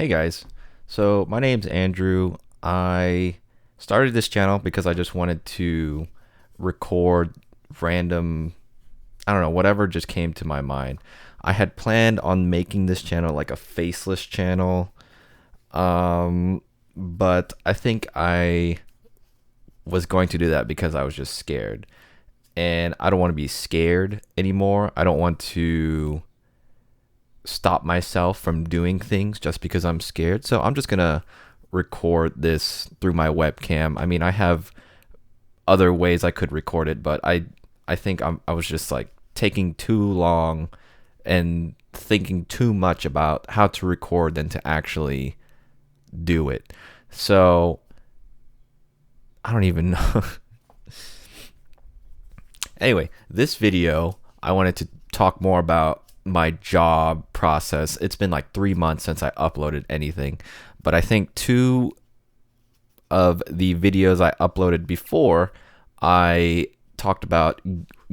Hey guys, so my name's Andrew. I started this channel because I just wanted to record random, I don't know, whatever just came to my mind. I had planned on making this channel like a faceless channel, um, but I think I was going to do that because I was just scared. And I don't want to be scared anymore. I don't want to stop myself from doing things just because I'm scared. So I'm just gonna record this through my webcam. I mean, I have other ways I could record it, but I think I was just like taking too long and thinking too much about how to record than to actually do it. So I don't even know. Anyway, this video I wanted to talk more about my job process. It's been like 3 months since I uploaded anything, but I think two of the videos I uploaded before, I talked about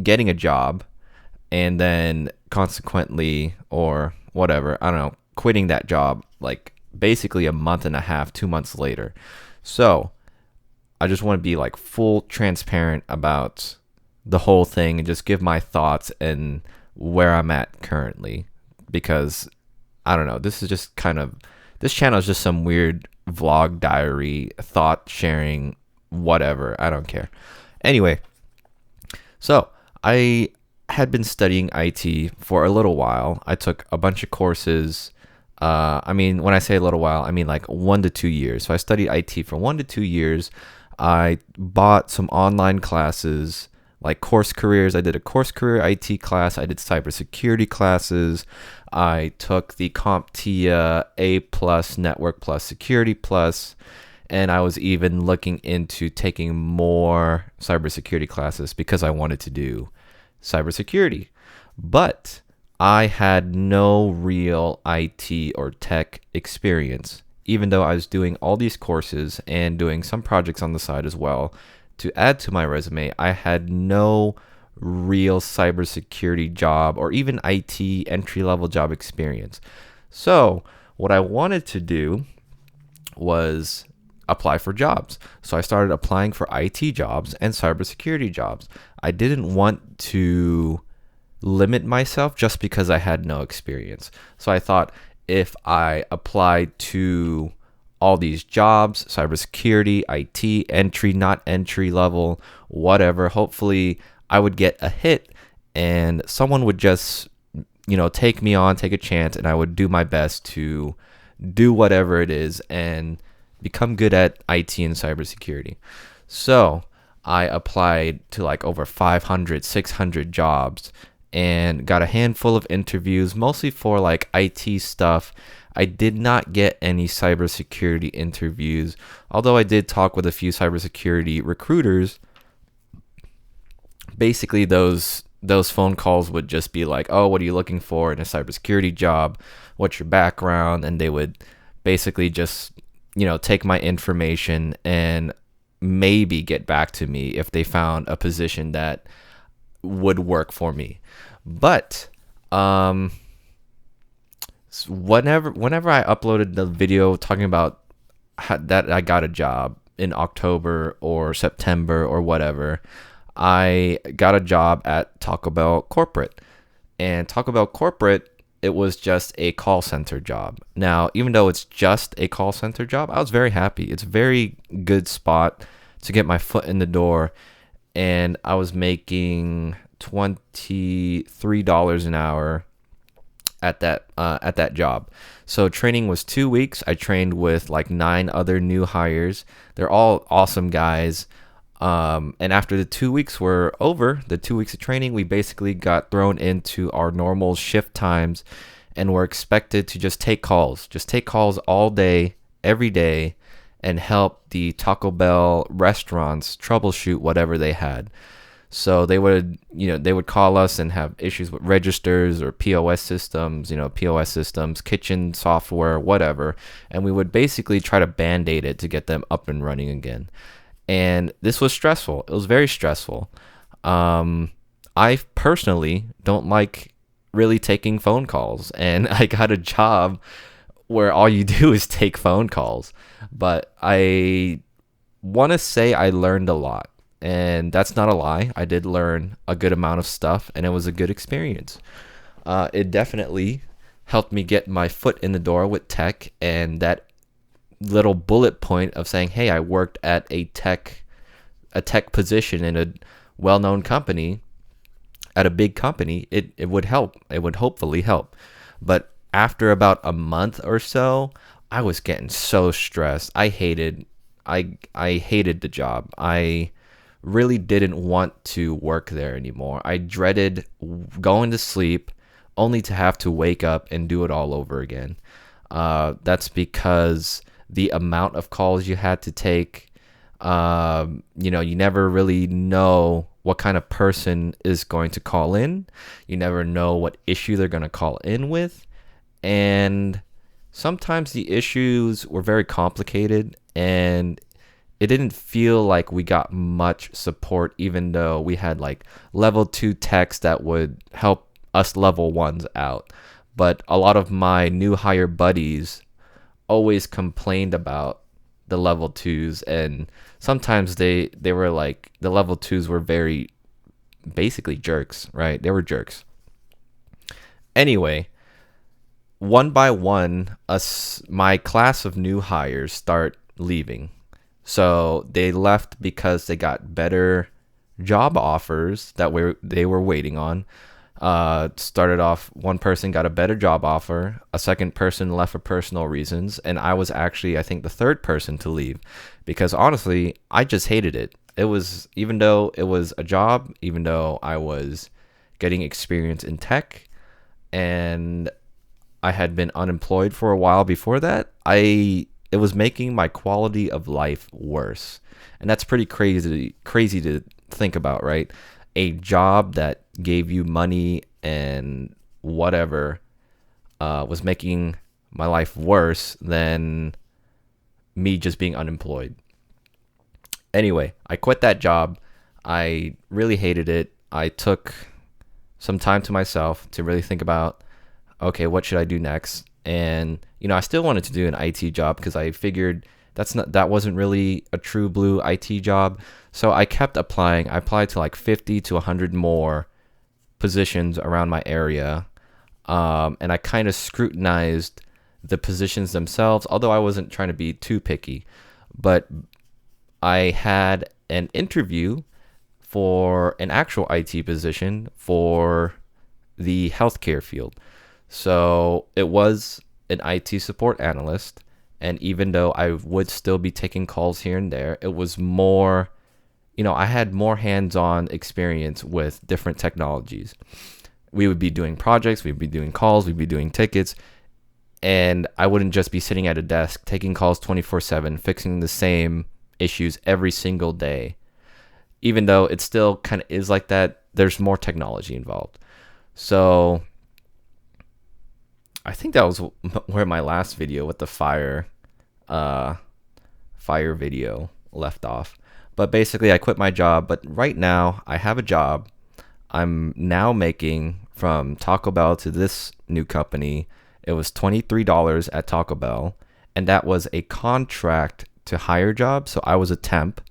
getting a job and then consequently, or whatever, I don't know, quitting that job like basically a month and a half, 2 months later. So I just want to be like full transparent about the whole thing and just give my thoughts and where I'm at currently, because I don't know, this is just kind of, this channel is just some weird vlog diary, thought sharing, whatever. I don't care. Anyway, so I had been studying IT for a little while. I took a bunch of courses. I mean, when I say a little while, I mean like 1 to 2 years. So I studied IT for 1 to 2 years. I bought some online classes like course careers. I did a course career IT class. I did cybersecurity classes. I took the CompTIA A plus Network plus Security plus, and I was even looking into taking more cybersecurity classes because I wanted to do cybersecurity. But I had no real IT or tech experience, even though I was doing all these courses and doing some projects on the side as well. To add to my resume, I had no real cybersecurity job or even IT entry level job experience. So, what I wanted to do was apply for jobs. So, I started applying for IT jobs and cybersecurity jobs. I didn't want to limit myself just because I had no experience. So, I thought if I applied to all these jobs, cybersecurity, IT, entry, not entry level, whatever, hopefully I would get a hit and someone would just, take me on, take a chance, and I would do my best to do whatever it is and become good at IT and cybersecurity. So I applied to like over 500, 600 jobs and got a handful of interviews, mostly for like IT stuff. I did not get any cybersecurity interviews, although I did talk with a few cybersecurity recruiters. Basically, those phone calls would just be like, "Oh, what are you looking for in a cybersecurity job? What's your background?" And they would basically just, take my information and maybe get back to me if they found a position that would work for me. But whenever I uploaded the video talking about that I got a job in October or September or whatever, I got a job at Taco Bell corporate. And Taco Bell corporate, it was just a call center job. Now, even though it's just a call center job, I was very happy. It's a very good spot to get my foot in the door, and I was making $23 an hour at that job. So training was 2 weeks. I trained with like 9 other new hires. They're all awesome guys. And after the 2 weeks were over, the 2 weeks of training, we basically got thrown into our normal shift times and were expected to just take calls all day, every day, and help the Taco Bell restaurants troubleshoot whatever they had. So they would call us and have issues with registers or POS systems, kitchen software, whatever. And we would basically try to band-aid it to get them up and running again. And this was stressful. It was very stressful. I personally don't like really taking phone calls. And I got a job where all you do is take phone calls. But I want to say I learned a lot. And that's not a lie. I did learn a good amount of stuff, and it was a good experience. It definitely helped me get my foot in the door with tech, and that little bullet point of saying, "Hey, I worked at a tech position in a well-known company, at a big company." It would help. It would hopefully help. But after about a month or so, I was getting so stressed. I hated the job. I really didn't want to work there anymore. I dreaded going to sleep only to have to wake up and do it all over again. That's because the amount of calls you had to take, you never really know what kind of person is going to call in. You never know what issue they're going to call in with. And sometimes the issues were very complicated, and it didn't feel like we got much support, even though we had like level 2 techs that would help us level 1s out. But a lot of my new hire buddies always complained about the level 2s, and sometimes they were like, the level 2s were very basically jerks, right? They were jerks. Anyway, one by one, my class of new hires start leaving. So they left because they got better job offers that they were waiting on. Started off, one person got a better job offer, a second person left for personal reasons, and I was actually, I think, the third person to leave because honestly, I just hated it. It was, even though it was a job, even though I was getting experience in tech, and I had been unemployed for a while before that, it was making my quality of life worse. And that's pretty crazy to think about, right? A job that gave you money and whatever was making my life worse than me just being unemployed. Anyway, I quit that job. I really hated it. I took some time to myself to really think about, okay, what should I do next? And I still wanted to do an IT job because I figured that wasn't really a true blue IT job. So I kept applying. I applied to like 50 to 100 more positions around my area, and I kind of scrutinized the positions themselves. Although I wasn't trying to be too picky, but I had an interview for an actual IT position for the healthcare field. So it was an IT support analyst, and even though I would still be taking calls here and there, it was more, I had more hands-on experience with different technologies. We would be doing projects, we'd be doing calls, we'd be doing tickets, and I wouldn't just be sitting at a desk taking calls 24/7, fixing the same issues every single day. Even though it still kind of is like that, there's more technology involved. So I think that was where my last video with the fire video left off. But basically, I quit my job. But right now, I have a job. I'm now making, from Taco Bell to this new company, it was $23 at Taco Bell. And that was a contract to hire job. So I was a temp.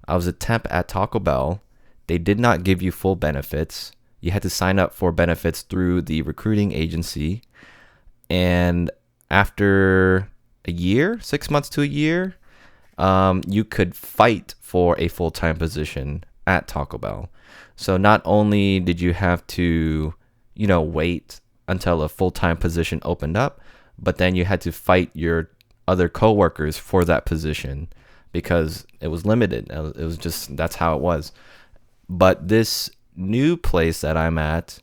At Taco Bell. They did not give you full benefits. You had to sign up for benefits through the recruiting agency. And after a year, 6 months to a year, you could fight for a full-time position at Taco Bell. So not only did you have to, wait until a full-time position opened up, but then you had to fight your other coworkers for that position because it was limited. It was just, that's how it was. But this new place that I'm at,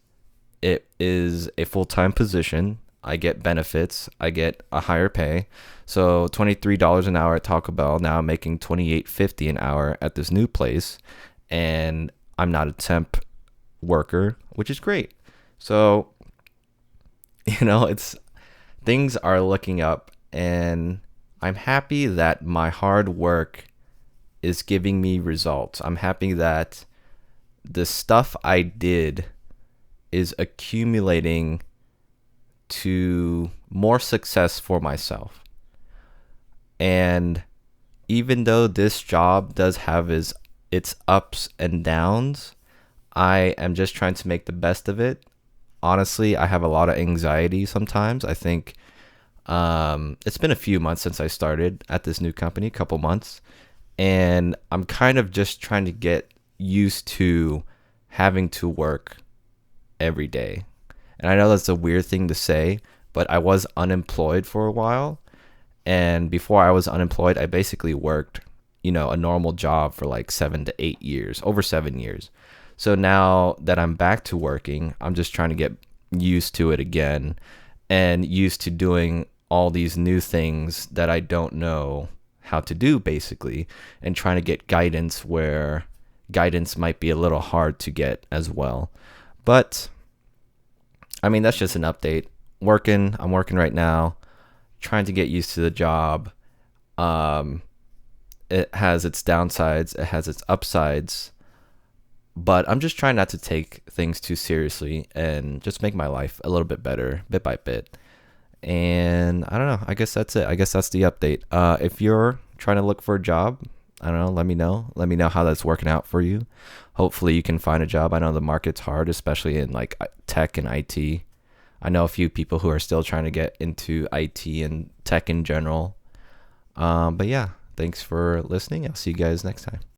it is a full-time position. I get benefits. I get a higher pay. So $23 an hour at Taco Bell. Now I'm making $28.50 an hour at this new place. And I'm not a temp worker, which is great. So, things are looking up, and I'm happy that my hard work is giving me results. I'm happy that the stuff I did is accumulating to more success for myself. And even though this job does have its ups and downs, I am just trying to make the best of it. Honestly, I have a lot of anxiety sometimes. I think it's been a few months since I started at this new company, a couple months, and I'm kind of just trying to get used to having to work every day. And I know that's a weird thing to say, but I was unemployed for a while. And before I was unemployed, I basically worked, a normal job for like 7 to 8 years, over 7 years. So now that I'm back to working, I'm just trying to get used to it again and used to doing all these new things that I don't know how to do, basically, and trying to get guidance where guidance might be a little hard to get as well. But I mean, that's just an update. I'm working right now, trying to get used to the job. It has its downsides, it has its upsides, but I'm just trying not to take things too seriously and just make my life a little bit better bit by bit. And I don't know, I guess that's it. I guess that's the update. If you're trying to look for a job, I don't know, let me know. Let me know how that's working out for you. Hopefully you can find a job. I know the market's hard, especially in like tech and IT. I know a few people who are still trying to get into IT and tech in general. But yeah, thanks for listening. I'll see you guys next time.